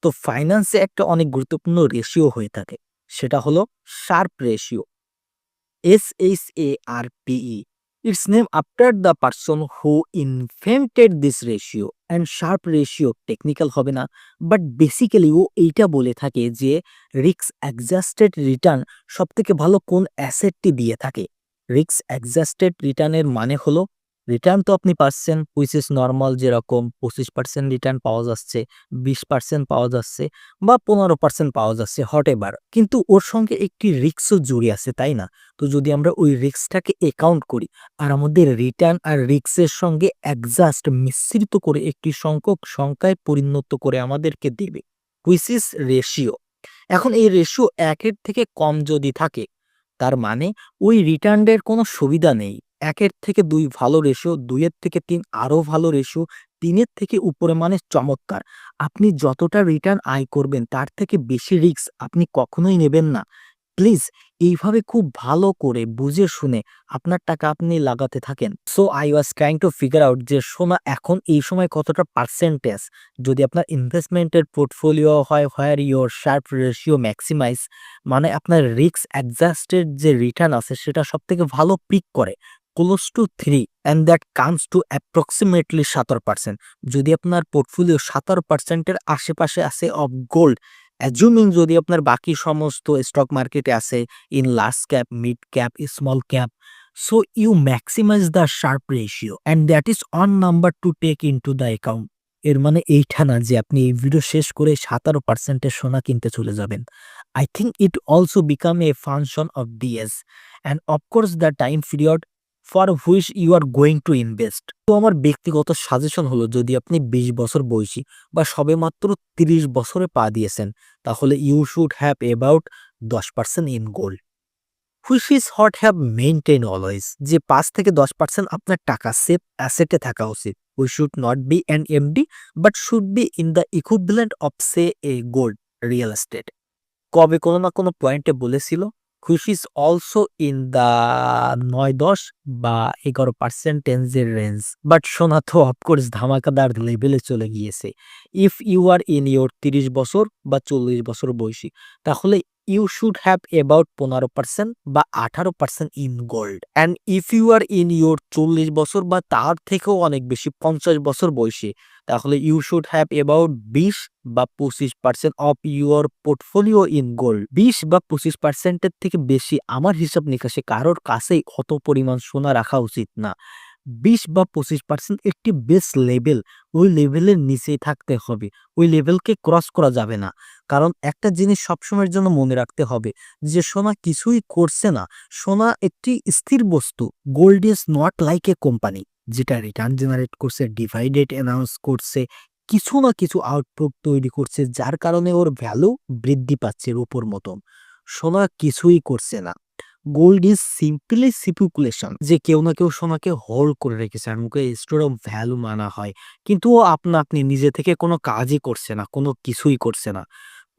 তো ফাইন্যান্সে একটা অনেক গুরুত্বপূর্ণ রেশিও হয়ে থাকে। সেটা হলো sharp ratio. SHARPE. It's named after the person who invented this ratio. And sharp ratio technical হবে না, বাট বেসিক্যালি ও এইটা বলে থাকে যে রিস্ক অ্যাডজাস্টেড রিটার্ন সবথেকে ভালো কোন অ্যাসেটটি দিয়ে থাকে। রিস্ক অ্যাডজাস্টেড রিটার্নের মানে হলো রিটার্ন তো আপনি পাচ্ছেন হুইচ ইজ নরমাল, যেরকম 25% রিটার্ন পাওয়া যাচ্ছে, 20% পাওয়া যাচ্ছে বা 15% পাওয়া যাচ্ছে, হট এভার, কিন্তু ওর সঙ্গে একটি রিস্কও জড়িয়ে আছে, তাই না? তো যদি আমরা ওই রিস্কটাকে অ্যাকাউন্ট করি আর আমাদের রিটার্ন আর রিস্কের সঙ্গে অ্যাডজাস্ট মিশ্রিত করে একটি সংখ্যায় পরিণত করে আমাদেরকে দেবে, হুইচ ইজ রেশিও। এখন এই রেশিও 1-এর থেকে কম যদি থাকে, তার মানে ওই রিটার্নের কোনো সুবিধা নেই। 1-এর থেকে 2 ভালো রেশিও, 2-এর থেকে 3 আরো ভালো রেশিও, 3-এর থেকে উপরে মানে চমৎকার। আপনি যতটা রিটার্ন আয় করবেন তার থেকে বেশি রিস্ক আপনি কখনোই নেবেন না। প্লিজ এইভাবে খুব ভালো করে বুঝে শুনে আপনার টাকা আপনি লাগাতে থাকেন। So I was trying to figure out যে সোনা এখন এই সময় কতটা পার্সেন্টেজ যদি আপনার ইনভেস্টমেন্টের পোর্টফোলিও হয় হোয়ার ইওর শার্প রেশিও ম্যাক্সিমাইজ, মানে আপনার রিস্ক অ্যাডজাস্টেড যে রিটার্ন আছে সেটা সবথেকে ভালো পিক করে close two 3 and that comes to approximately 17%। যদি আপনার পোর্টফোলিও 17% এর আশেপাশে আছে অফ গোল্ড, অ্যাজুমিং যদি আপনার বাকি সমস্ত স্টক মার্কেটে আছে in large cap, mid cap, small cap, so you maximize the sharpe ratio and that is on number to take into the account. এর মানে এইটা না যে আপনি এই ভিডিও শেষ করে 17% এর সোনা কিনতে চলে যাবেন। I think it also become a function of DS and of course the time period for which you are going to invest. তো আমার ব্যক্তিগত সাজেশন হলো, যদি আপনি 20 বছর বয়সী বা সবেমাত্র 30 বছরে পা দিয়েছেন, তাহলে you should have about 10% in gold, which is hot have maintain always. যে 5 থেকে 10% আপনার টাকা সেফ অ্যাসেটে থাকা উচিত। We should not be an MD but should be in the equivalent of say a gold real estate. কবে কোনো না কোনো পয়েন্টে বলেছিল which is also in the 9-10 বা 11% রেঞ্জ, বাট সোনা তো অফকোর্স ধামাকাদার লেভেলে চলে গিয়েছে। If you are in your 30 বছর বা 40 বছর বয়সী, তাহলে ইউ শুড হ্যাভ অ্যাবাউট 15% বা 18% in gold, and if you are in your 40 বছর বা তার থেকেও অনেক বেশি 50 বছর বয়সী, তাহলে ইউ শুড হ্যাভ অ্যাবাউট 20 বা 25% of your portfolio in gold. 20 বা 25% এর থেকে বেশি আমার হিসাব নিকাশে কারোর কাছেই অত পরিমাণ সোনা রাখা উচিত না। 20 বা 25% একটি বেস লেভেল, ওই লেভেলের নিচেই থাকতে হবে, ওই লেভেলকে ক্রস করা যাবে না। কারণ একটা জিনিস সবসময়ের জন্য মনে রাখতে হবে যে সোনা কিছুই করছে না, সোনা একটি স্থির বস্তু। Gold is not like a company যেটা রিটার্ন জেনারেট করছে, ডিভাইডেড অ্যানাউন্স করছে, কিছু না কিছু আউটপুট তৈরি করছে, যার কারণে ওর ভ্যালু বৃদ্ধি পাচ্ছে রূপোর মতন। সোনা কিছুই করছে না। গোল্ড ইজ সিম্পলি স্পেকুলেশন, যে কেউ না কেউ সোনাকে হোল্ড করে রেখেছে আর মুখে স্টোর অফ ভ্যালু মানা হয়, কিন্তু ও আপনি নিজে থেকে কোনো কাজই করছে না, কোনো কিছুই করছে না।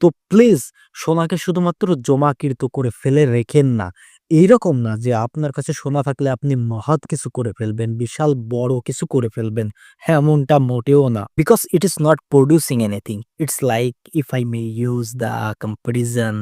তো প্লিজ সোনাকে শুধুমাত্র জমাকৃত করে ফেলে রেখেন না। এইরকম না যে আপনার কাছে সোনা থাকলে আপনি মহৎ কিছু করে ফেলবেন, বিশাল বড় কিছু করে ফেলবেন, হ্যাঁ এমনটা মোটেও না। Because it is not producing anything. It's like, if I may use the comparison,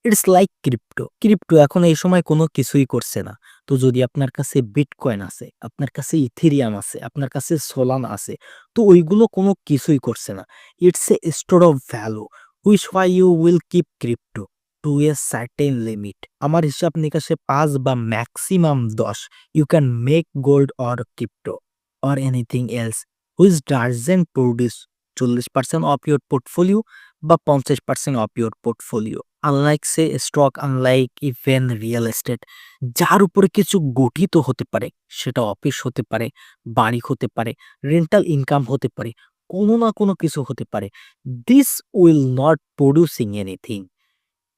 it's like crypto. Crypto এখন এই সময় কোনো কিছুই করছে না। তো যদি আপনার কাছে বিটকয়েন আছে, আপনার কাছে ইথেরিয়াম আছে, আপনার কাছে সোলানা আছে, তো ওইগুলো কোনো কিছুই করছে না। It's a store of value which why you will keep crypto to a certain limit. আমার হিসাব নিকাশে 5 বা maximum 10 you can make gold or crypto or anything else which doesn't produce 40% of your portfolio বা 50% of your portfolio. Unlike say stock, unlike even real estate, যার উপরে কিছু গঠিত হতে পারে, সেটা অফিস হতে পারে, বাড়ি হতে পারে, রেন্টাল ইনকাম হতে পারে, কোনো না কোনো কিছু হতে পারে। This will not producing anything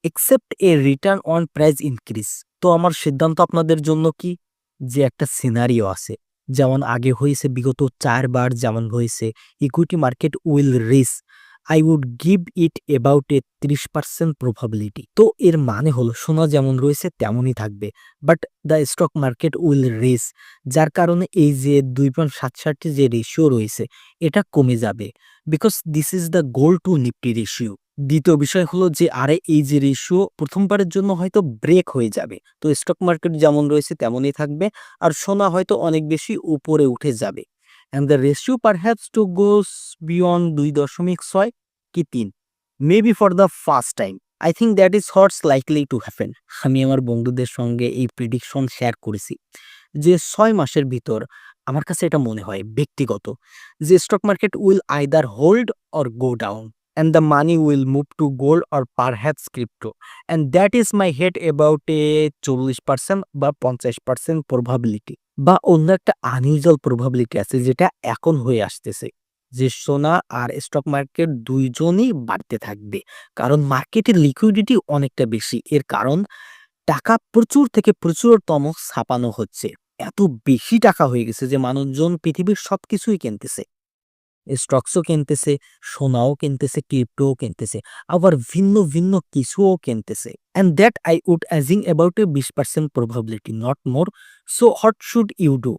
except A return on price increase. তো আমার সিদ্ধান্ত আপনাদের জন্য কি, যে একটা সিনারিও আছে, যেমন আগে হয়েছে বিগত 4 বার যেমন হয়েছে, equity market will reach I would give it about a 30% probability. তো এর মানে হলো সোনা যেমন রয়েছে তেমনই থাকবে, but the stock market will raise, যার কারণে এই যে 2.67 যে রেশিও রয়েছে এটা কমে যাবে, because this is the goal to Nifty ratio. দ্বিতীয় বিষয় হলো যে আরে এই যে রেশিও প্রথমবারের জন্য হয়তো ব্রেক হয়ে যাবে, তো স্টক মার্কেট যেমন রয়েছে তেমনই থাকবে আর সোনা হয়তো অনেক বেশি উপরে উঠে যাবে। And the ratio perhaps to goes beyond 2.6 কি 3, maybe for the first time. I think that is what's likely to happen. আমি আমার বন্ধুদের সঙ্গে এই প্রেডিকশন শেয়ার করেছি যে 6 মাসের ভিতর আমার কাছে এটা মনে হয় ব্যক্তিগত যে stock market will either hold or go down and the money will move to gold or perhaps crypto, and that is my head about a 40% বা 50% probability বা অন্য একটা আনইউজুয়াল প্রবাবিলিটি আছে যেটা এখন হয়ে আসতেছে যে সোনা আর স্টক মার্কেট দুইজনই বাড়তে থাকবে, কারণ মার্কেটের লিকুইডিটি অনেকটা বেশি। এর কারণ টাকা প্রচুর থেকে প্রচুরতম ছাপানো হচ্ছে, এত বেশি টাকা হয়ে গেছে যে মানুষজন পৃথিবীর সবকিছুই কিনতেছে, স্টকসও কিনতেছে, সোনাও কিনতেছে, ক্রিপ্টোও কিনতেছে, আবার ভিন্ন ভিন্ন কিছুও কিনতেছে। And that I would assign about a 20% probability, not more. So what should you do?